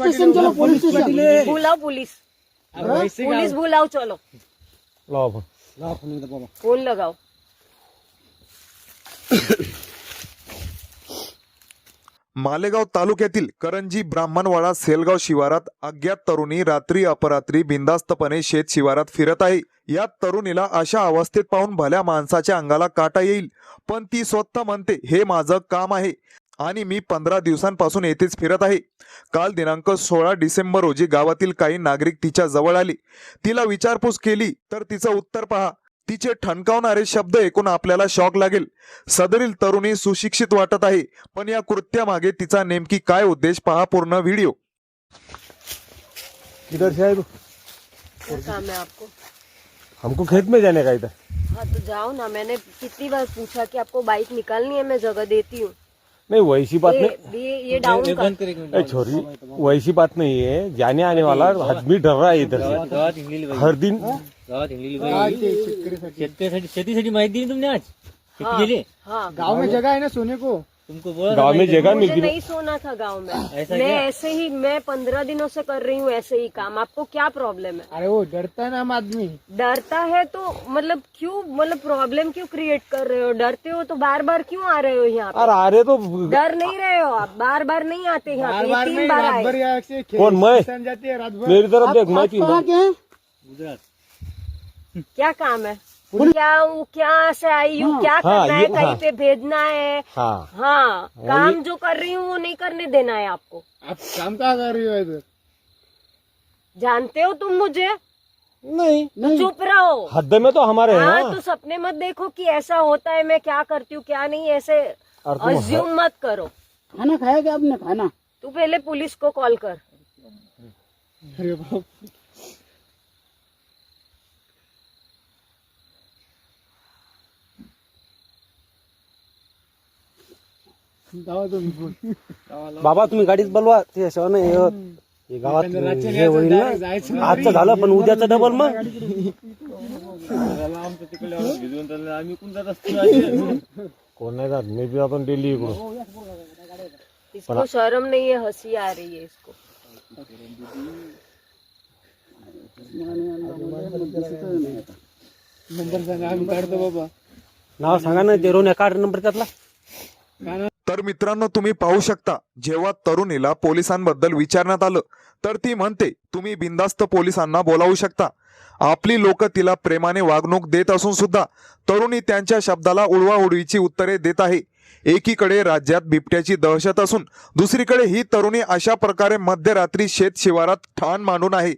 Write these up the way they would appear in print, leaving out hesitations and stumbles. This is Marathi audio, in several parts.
स्टेशन चलो, पुलिस स्टेशन बुलाओ पुलिस, पुलिस बुलाओ, चलो फोन लगाओ। मालेगाव तालुक्यातील करंजी ब्राह्मणवाडा सेलगाव शिवारात अज्ञात तरुणी रात्री अपरात्री बिनधास्तपणे शेत शिवारात फिरत आहे। या तरुणीला अशा अवस्थेत पाहून भल्या माणसाच्या अंगाला काटा येईल, पण ती स्वतः म्हणते हे माझं काम आहे आणि मी 15 दिवसांपासून येथेच फिरत आहे। काल दिनांक 16 डिसेंबर रोजी गावातील काही नागरिक तिच्या जवळ आले, तिला विचारपूस केली तर तिचं उत्तर पहा। तिचे ठणकावणारे शब्द ऐकून आपल्याला शॉक लागेल। सदरील तरुणी सुशिक्षित वाटत आहे, पण या कृत्यामागे तिचा नेमकी काय उद्देश पहा पूर्ण व्हिडिओ। किधर से आए तू? क्या काम है आपको? हमको खेत में जाने का इधर। हाँ तो जाओ ना, मैंने कितनी बार पूछा कि आपको बाइक निकालनी है, मैं जगह देती हूँ। नहीं वैसी बात नहीं, ये डाउन कर। ए छोरी वैसी बात नहीं है, जाने आने वाला आदमी डर रहा है इधर से हर दिन। शेतीसाठी माहिती दिली तुमने आज? शेती केली? हाँ, गांव में जगह है ना सोने को। तुमको बोला गांव में जगह मुझे मिलती नहीं सोना था गांव में। ऐसा मैं क्या? ऐसे ही, मैं 15 दिनों से कर रही हूँ ऐसे ही काम। आपको क्या प्रॉब्लम है? अरे वो डरता है ना हम आदमी। डरता है तो मतलब क्यों, मतलब प्रॉब्लम क्यों क्रिएट कर रहे हो? डरते हो तो बार बार क्यों आ रहे हो यहाँ पे? अरे आ रहे तो डर नहीं रहे हो आप? बार बार नहीं आते यहाँ पे, बार ये 3 नहीं, बार रात भर आए। यहाँ से कौन, मैं? किसान जाती है रात भर। मेरी तरफ देख, मैं क्यों कहाँ के हैं? गुजरात। क्या काम है? क्या से आई हूँ, क्या हाँ, करना है, ये- कहीं हाँ। पे भेजना है? हाँ हाँ, काम जो कर रही हूँ वो नहीं करने देना है आपको। आप काम कहाँ कर रही हो इधर? जानते हो तुम मुझे? नहीं तो चुप रहो। हद में तो हमारे हैं हाँ ना। तो सपने मत देखो कि ऐसा होता है, मैं क्या करती हूँ क्या नहीं, ऐसे और तुम अज्यूम मत करो। खाना खाया क्या आपने? खाना? तू पहले पुलिस को कॉल कर। अरे बाप, जाओ तुम्ही फोन। बाबा तुम्ही गाडीच बोलवा ते असं नाही हे गावात हे होईल ना, आजचं झालं पण उद्याचं डबल मग आम्ही कोण जात असतो? कोण नाही जात, मी बी आपण डेली इकडून। इसको शर्म नहीं है, हंसी आ रही है इसको। नंबर सांगा, आम्ही काढतो बाबा। नाव सांगा ना, ते रोन्या कार्ड नंबर त्यातला। तर मित्रांनो तुम्ही पाहू शकता, जेव्हा तरुणीला पोलिसांबद्दल विचारण्यात आलं तर ती म्हणते तुम्ही बिनधास्त पोलिसांना बोलावू शकता। आपली लोक तिला प्रेमाने वागणूक देत असून सुद्धा तरुणी त्यांच्या शब्दाला उडवाउडवीची उत्तरे देत आहे। एकीकडे राज्यात बिबट्याची दहशत असून दुसरीकडे ही तरुणी अशा प्रकारे मध्यरात्री शेत शिवारात ठाण मांडून आहे।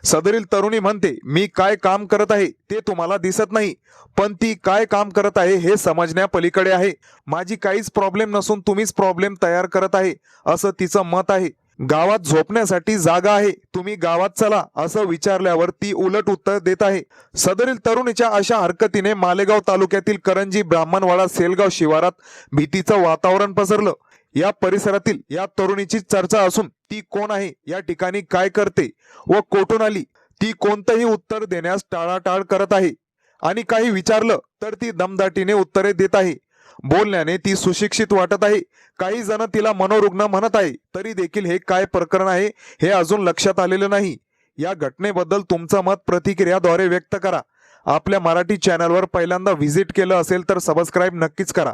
सदरील तरुणी म्हणते मी काय काम करत आहे ते तुम्हाला दिसत नाही, पण ती काय काम करत आहे हे समजण्या पलीकडे आहे। माझी काहीच प्रॉब्लेम नसून तुम्हीच प्रॉब्लेम तयार करत आहे असं तिचं मत आहे। गावात झोपण्यासाठी जागा आहे, तुम्ही गावात चला असं विचारल्यावर ती उलट उत्तर देत आहे। सदरील तरुणीच्या अशा हरकतीने मालेगाव तालुक्यातील करंजी ब्राह्मणवाडा सेलगाव शिवारात भीतीचं वातावरण पसरलं। या परिसरातील या तरुणीची चर्चा असून ती कोण आहे, या ठिकाणी काय करते व कोठून आली, ती कोणतंही उत्तर देण्यास टाळाटाळ करत आहे आणि काही विचारलं तर ती दमदाटीने उत्तरे देत आहे। बोलण्याने ती सुशिक्षित वाटत आहे। काही जण तिला मनोरुग्ण म्हणत आहे, तरी देखील हे काय प्रकरण आहे हे अजून लक्षात आलेलं नाही। या घटनेबद्दल तुमचं मत प्रतिक्रियाद्वारे व्यक्त करा। आपल्या मराठी चॅनलवर पहिल्यांदा व्हिजिट केलं असेल तर सबस्क्राईब नक्कीच करा।